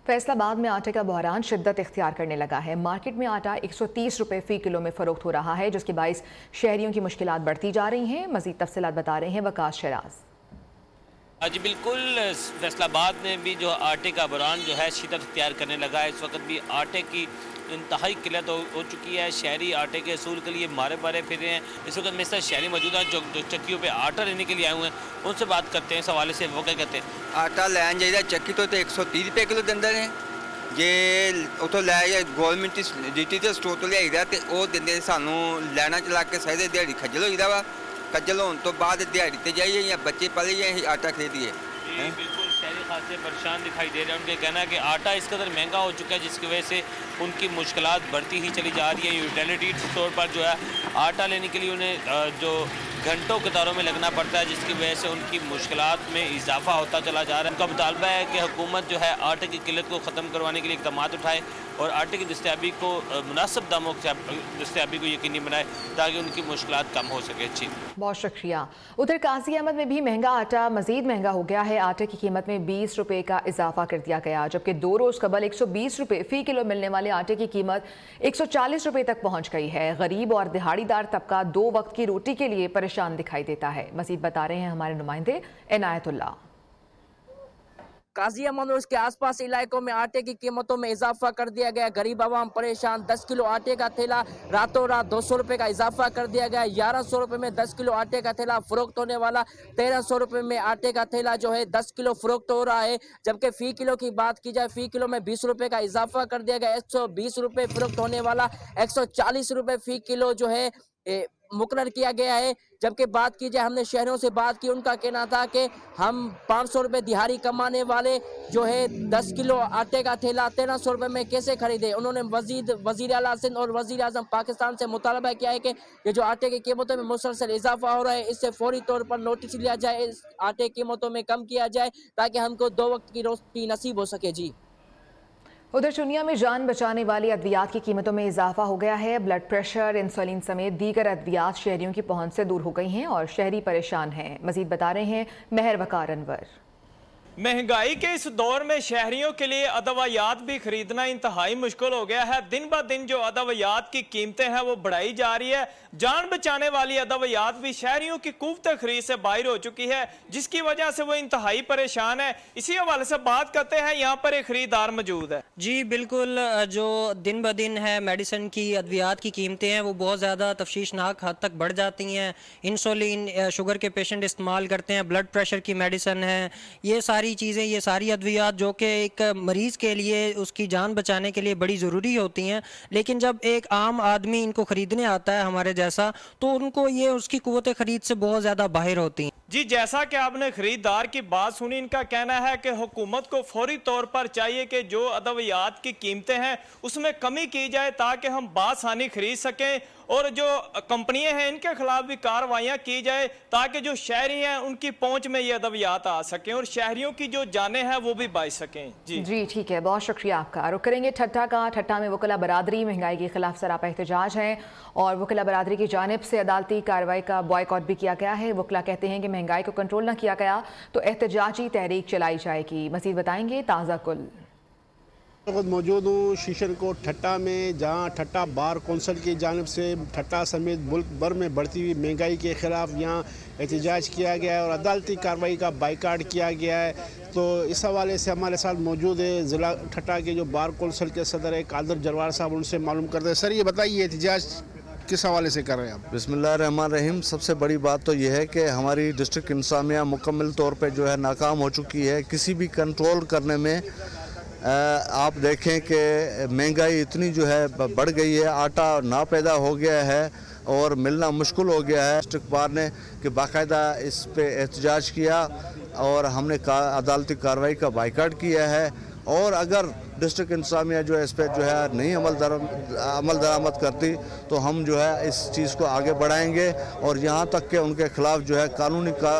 फैसलाबाद में आटे का बहरान शिद्दत इख्तियार करने लगा है। मार्केट में आटा 130 रुपये फ़ी किलो में फ़रोख्त हो रहा है, जिसके बाइस शहरियों की मुश्किलात बढ़ती जा रही हैं। मज़ीद तफसीलात बता रहे हैं वकास शराज। जी बिल्कुल, फैसलाबाद में भी जो आटे का बहरान जो है शिद्दत इख्तियार करने लगा है। इस वक्त भी आटे की इंतहाई किल्लत हो चुकी है। शहरी आटे के असूल के लिए मारे मारे फिर रहे हैं। इस वक्त मेरे साथ शहरी मौजूद हैं जो चक्कियों पे आटा लेने के लिए आए हुए हैं। उनसे बात करते हैं इस हवाले से, वो क्या कहते हैं। आटा लैन चाहिए चक्की तो 130 रुपये किलो देंगे ने जे उतो लै गौरमेंट ड्यूटी से स्टोर तो लिया तो वह देंगे सानू लैना चला के सारे दिहाड़ी खज्जल होईदा वा। खज्जल होने तो बाद दिहाड़ी ते जाइए या बच्चे पलिए या आटा खरीदिए। बिल्कुल शहरी खास से परेशान दिखाई दे रहे हैं। उनका कहना है कि आटा इस कदर महंगा हो चुका है जिसकी वजह से उनकी मुश्किलात बढ़ती ही चली जा रही है। यूटिलिटी स्टोर पर जो है आटा लेने के लिए उन्हें जो घंटों कतारों में लगना पड़ता है, जिसकी वजह से उनकी मुश्किलात में इजाफा होता चला जा रहा है। उनका मुतालबा है कि हुकूमत जो है आटे की किल्लत को ख़त्म करवाने के लिए इक़दाम उठाए और आटे की दस्तयाबी को मुनासिब दामों की दस्तयाबी को यकीनी बनाए ताकि उनकी मुश्किलात कम हो सके। अच्छी बहुत शुक्रिया। उधर काजी अहमद में भी महंगा आटा मजीद महंगा हो गया है। आटे की कीमत में 20 रुपये का इजाफा कर दिया गया, जबकि 2 रोज़ कबल 120 रुपये फ़ी किलो मिलने वाले आटे की कीमत 140 रुपये तक पहुँच गई है। गरीब और दिहाड़ीदार तबका 2 वक्त की रोटी के लिए परेशान दिखाई देता है। मजीद बता रहे हैं हमारे नुमाइंदे इनायतुल्लाह। काजी अहमद और उसके आसपास इलाकों में आटे की कीमतों में इजाफा कर दिया गया। गरीब आवाम परेशान। 10 किलो आटे का थैला रातों रात 200 रुपये का इजाफा कर दिया गया। 1100 रुपये में 10 किलो आटे का थैला फरोख्त होने वाला 1300 रुपये में आटे का थैला जो है 10 किलो फरोख्त हो रहा है। जबकि फ़ी किलो की बात की जाए, फ़ी किलो में 20 रुपये का इजाफा कर दिया गया। 120 रुपये फरोख्त होने वाला 140 रुपये फ़ी किलो जो है मुकर्रर किया गया है। जबकि बात की जाए, हमने शहरों से बात की, उनका कहना था कि हम 500 रुपये दिहाड़ी कमाने वाले जो है 10 किलो आटे का थैला 1300 रुपये में कैसे खरीदे। उन्होंने वज़ीर आला सिंध और वज़ीर आज़म पाकिस्तान से मुतालबा किया है कि ये जो आटे की कीमतों में मुसलसल इजाफा हो रहा है, इससे फौरी तौर पर नोटिस लिया जाए, इस आटे की कीमतों में कम किया जाए ताकि हमको 2 वक्त की रोटी नसीब हो सके। जी उधर चुनिया में जान बचाने वाली अद्वियात की कीमतों में इजाफा हो गया है। ब्लड प्रेशर, इंसुलिन समेत दीगर अद्वियात शहरियों की पहुंच से दूर हो गई हैं और शहरी परेशान हैं। मजीद बता रहे हैं मेहर वकार अनवर। महंगाई के इस दौर में शहरियों के लिए अदवायात भी खरीदना इंतहाई मुश्किल हो गया है। दिन ब दिन जो अदवायात की कीमतें हैं वो बढ़ाई जा रही है। जान बचाने वाली अदवायात भी शहरियों की कुव्वत खरीद से बाहर हो चुकी है, जिसकी वजह से वो इंतहाई परेशान है। इसी हवाले से बात करते हैं, यहाँ पर एक खरीदार मौजूद है। जी बिल्कुल, जो दिन ब दिन है मेडिसिन की अद्वियात की कीमतें हैं वो बहुत ज़्यादा तफ्शीशनाक हद तक बढ़ जाती हैं। इंसुलिन शुगर के पेशेंट इस्तेमाल करते हैं, ब्लड प्रेशर की मेडिसिन है, ये सारी चीज़ें, ये सारी अद्वियात जो कि एक मरीज़ के लिए उसकी जान बचाने के लिए बड़ी ज़रूरी होती हैं, लेकिन जब एक आम आदमी इनको ख़रीदने आता है हमारे जैसा, तो उनको ये उसकी कुव्वत ख़रीद से बहुत ज़्यादा बाहर होती हैं। जी जैसा कि आपने खरीदार की बात सुनी, इनका कहना है कि हुकूमत को फौरी तौर पर चाहिए कि जो अदवियात की कीमतें हैं उसमें कमी की जाए ताकि हम बासानी खरीद सकें, और जो कंपनियां हैं इनके खिलाफ भी कार्रवाइयां की जाए ताकि जो शहरी हैं उनकी पहुंच में ये अदवियात आ सकें और शहरियों की जो जानें हैं वो भी बच सकें। जी ठीक है, बहुत शुक्रिया आपका। रुख करेंगे ठट्टा का। ठट्टा में वकला बरादरी महंगाई के खिलाफ सरापा एहतजाज है और वकला बरादरी की जानिब से अदालती कार्रवाई का बॉयकॉट भी किया गया है। वकला कहते हैं कि महंगाई को कंट्रोल न किया गया तो एहतजाजी तहरीक चलाई जाएगी। मज़ीद बताएंगे ताज़ा कुल। मौजूद हूँ शीशन कोट ठट्टा में, जहाँ ठट्टा बार कौंसिल की जानिब से ठट्टा समेत मुल्क भर में बढ़ती हुई महंगाई के ख़िलाफ़ यहाँ एहतजाज किया गया है और अदालती कार्रवाई का बाइकाट किया गया है। तो इस हवाले से हमारे साथ मौजूद है ज़िला ठट्टा के जो बार कौंसिल के सदर है कादर जरवार साहब, उनसे मालूम करते हैं। सर ये बताइए एहतजाज किस हवाले से कर रहे हैं आप? बिस्मिल्लाहिर्रहमानिर्रहीम। सबसे बड़ी बात तो यह है कि हमारी डिस्ट्रिक्ट इंतज़ामिया मुकम्मल तौर पर जो है नाकाम हो चुकी है किसी भी कंट्रोल करने में। आप देखें कि महंगाई इतनी जो है बढ़ गई है, आटा ना पैदा हो गया है और मिलना मुश्किल हो गया है। डिस्ट्रिक्ट बार ने कि बाकायदा इस पे एहतजाज किया और हमने अदालती कार्रवाई का बाइकाट किया है, और अगर डिस्ट्रिक्ट इंतज़ामिया जो है इस पर जो है नहीं अमल दरामद करती तो हम जो है इस चीज़ को आगे बढ़ाएंगे और यहाँ तक कि उनके ख़िलाफ़ जो है कानूनी का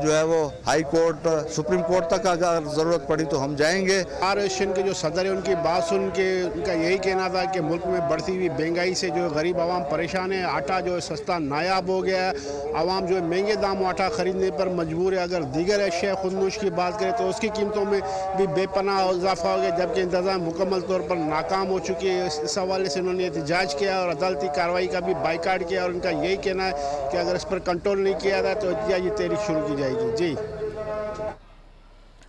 जो है वो हाई कोर्ट, सुप्रीम कोर्ट तक अगर ज़रूरत पड़ी तो हम जाएंगे। आरएसएन के जो सदर है उनकी बात सुन के उनका यही कहना था कि मुल्क में बढ़ती हुई महंगाई से जो गरीब आवाम परेशान है, आटा जो है सस्ता नायाब हो गया है, आवाम जो है महंगे दाम आटा ख़रीदने पर मजबूर है। अगर दीगर अशिया खुदनोश की बात करें तो उसकी कीमतों में भी बेपनाह इजाफा हो गया, जबकि इंतज़ाम मुकम्मल तौर पर नाकाम हो चुकी है। इस हवाले से उन्होंने एहतजाज किया और अदालती कार्रवाई का भी बाइकाट किया और उनका यही कहना है कि अगर इस पर कंट्रोल नहीं किया जाए तो एहतजाजी तहरीक शुरू की जाएगी। जी।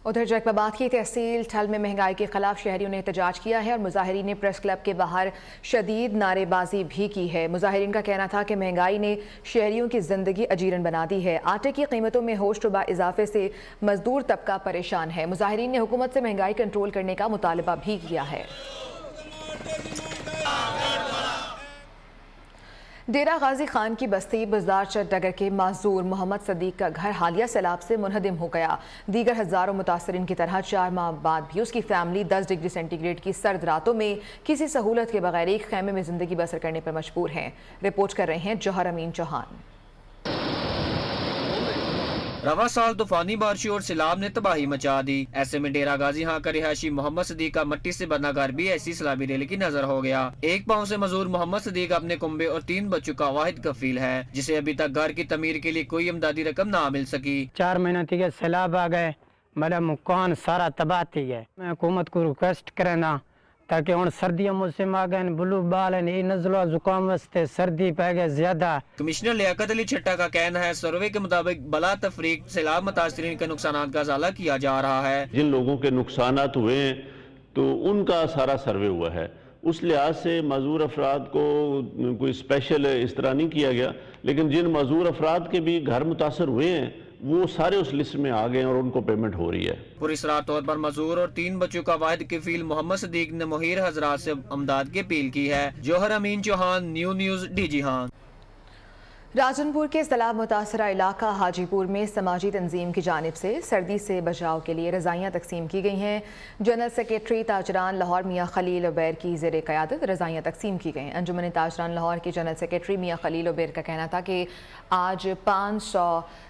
उधर जैकबाबाद की तहसील ठल में महंगाई के खिलाफ शहरियों ने एहतजाज किया है और मुजाहिरीन ने प्रेस क्लब के बाहर शदीद नारेबाजी भी की है। मुजाहिरीन का कहना था कि महंगाई ने शहरियों की जिंदगी अजीरन बना दी है। आटे की कीमतों में होशरुबा इजाफे से मजदूर तबका परेशान है। मुजाहिरीन ने हुकूमत से महंगाई कंट्रोल करने का मुतालबा भी किया है। डेरा गाजी खान की बस्ती बाजार चट नगर के माजूर मोहम्मद सदीक का घर हालिया सैलाब से मुनहदिम हो गया। दीगर हजारों मुतासरीन की तरह 4 माह बाद भी उसकी फैमिली 10 डिग्री सेंटीग्रेड की सर्द रातों में किसी सहूलत के बगैर एक खैमे में जिंदगी बसर करने पर मजबूर हैं। रिपोर्ट कर रहे हैं जौहर अमीन चौहान। रवा साल तूफानी बारिश और सैलाब ने तबाही मचा दी। ऐसे में डेरा गाजी खां का रिहायशी मोहम्मद सदीक का मट्टी से बना घर भी ऐसी सैलाबी रैली की नजर हो गया। एक पाँव से मजदूर मोहम्मद सदीक अपने कुंबे और 3 बच्चों का वाहिद कफील है, जिसे अभी तक घर की तमीर के लिए कोई इमदादी रकम ना मिल सकी। 4 महीने तक सैलाब आ गए, मेरा मकान सारा तबाह थी गए। मैं हुकूमत को रिक्वेस्ट करना ताकि हम सर्दियों मौसम आ गए, ब्लू बाल है, नजला जुकाम वास्ते सर्दी पै गए ज्यादा। कमिश्नर लियाकत अली छट्टा का कहना है सर्वे के मुताबिक बला तफरीक सैलाब मुतासरीन के नुकसान का इजाला किया जा रहा है। जिन लोगों के नुकसानात हुए हैं तो उनका सारा सर्वे हुआ है। उस लिहाज से मजदूर अफराद को कोई स्पेशल इस तरह नहीं किया गया, लेकिन जिन मजदूर अफराद के भी घर मुतासर हुए हैं वो सारे उस लिस्ट में आ गए और उनको पेमेंट हो रही है। पुरस्कार तौर पर मजदूर और 3 बच्चों का वाहिद कफील मोहम्मद सदीक ने मुहीर हजरात से अमदाद की अपील की है। जौहर अमीन चौहान, न्यूज़ डीजी हां। राजनपुर के सैलाब मुतासरा इलाका हाजीपुर में समाजी तंजीम की जानिब से सर्दी से बचाव के लिए रज़ाइयाँ तकसीम की गई हैं। जनरल सेक्रेटरी ताजरान लाहौर मियाँ खलील उबैर की ज़ेर क़यादत रज़ाइयाँ तकसीम की गई। अंजुमन ताजरान लाहौर के जनरल सेक्रेटरी मियाँ खलील उबैर का कहना था कि आज 500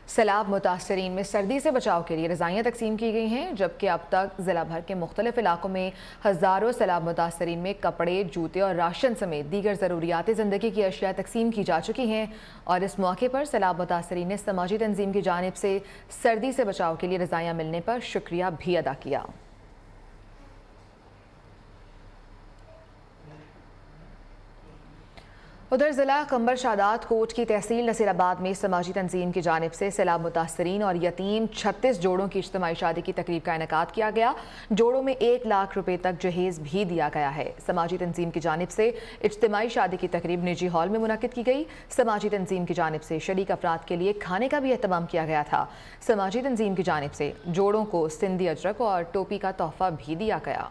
सैलाब मुतासरीन में सर्दी से बचाव के लिए रज़ाइयाँ तकसीम की गई हैं, जबकि अब तक ज़िला भर के मुख्तलिफ इलाकों में हज़ारों सैलाब मुतासरीन में कपड़े, जूते और राशन समेत दीगर ज़रूरियात ज़िंदगी की अशिया तकसीम की जा चुकी हैं। और इस मौके पर सैलाब मुतासरीन ने समाजी तंजीम की जानिब से सर्दी से बचाव के लिए रज़ाइयाँ मिलने पर शुक्रिया भी अदा किया। उधर ज़िला कंबर शादात कोट की तहसील नसीराबाद में समाजी तंजीम की जानिब से सैलाब मुतासरीन और यतीम 36 जोड़ों की इज्तिमाई शादी की तकरीब का इनेकाद किया गया। जोड़ों में 1 लाख रुपए तक जहेज़ भी दिया गया है। समाजी तंजीम की जानिब से इज्तिमाई शादी की तकरीब निजी हॉल में मुनक़िद की गई। समाजी तंजीम की जानिब से शरीक अफराद के लिए खाने का भी एहतमाम किया गया था। समाजी तंजीम की जानिब से जोड़ों को सिंधी अजरक और टोपी का तोहफा भी दिया गया।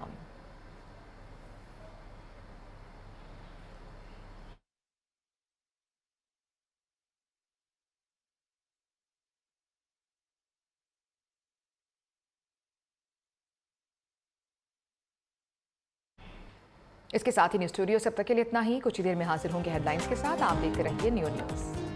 इसके साथ ही न्यूज़ स्टूडियो से अब तक के लिए इतना ही। कुछ ही देर में हाजिर होंगे हेडलाइंस के साथ। आप देखते रहिए न्यूज़।